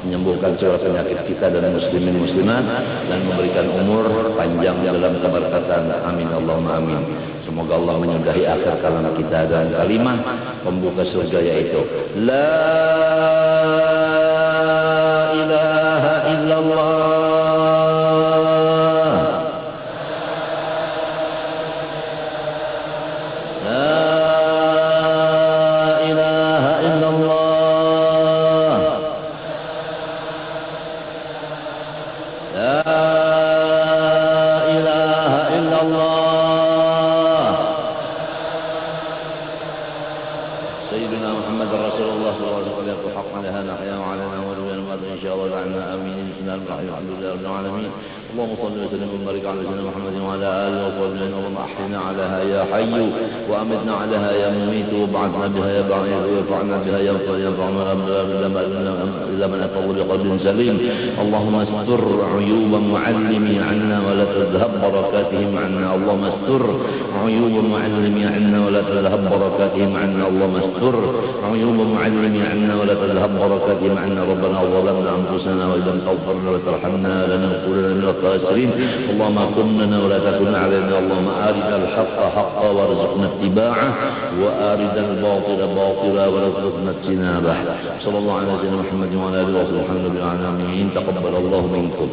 menyembuhkan segala penyakit kita dan muslimin muslimat dan memberikan umur panjang dalam keberkatan. Amin Allahumma amin. Semoga Allah menyudahi akhir kalam kita dan kalimah pembuka surga yaitu La ilaha illallah. اللهم صل وسلم وبارك على سيدنا محمد وعلى اله وصحبه اجمعين. اللهم احينا عليها يا حي وامتنا عليها يا مميت وابعثنا بها يا بعيد وارفعنا بها يا ينفعنا الى من اتى بقلب سليم. اللهم استر عيوب معلمي عنا ولا تذهب بركاتهم عنا. اللهم استر عيوب معلمي عنا ولا تذهب بركاتهم عنا. اللهم استر عيوب معلمي عنا ولا تذهب بركاتهم عنا. ربنا ظلمنا انفسنا وان لم تغفر لنا وترحمنا لنكونن من الخاسرين. اللهم كن لنا ولا تكن علينا. اللهم أرنا الحق حقا وارزقنا اتباعه وأرنا الباطل باطلا وارزقنا اجتنابه. صلى الله على سيدنا محمد وعلى آله وصحبه وسلم. تقبل الله منكم.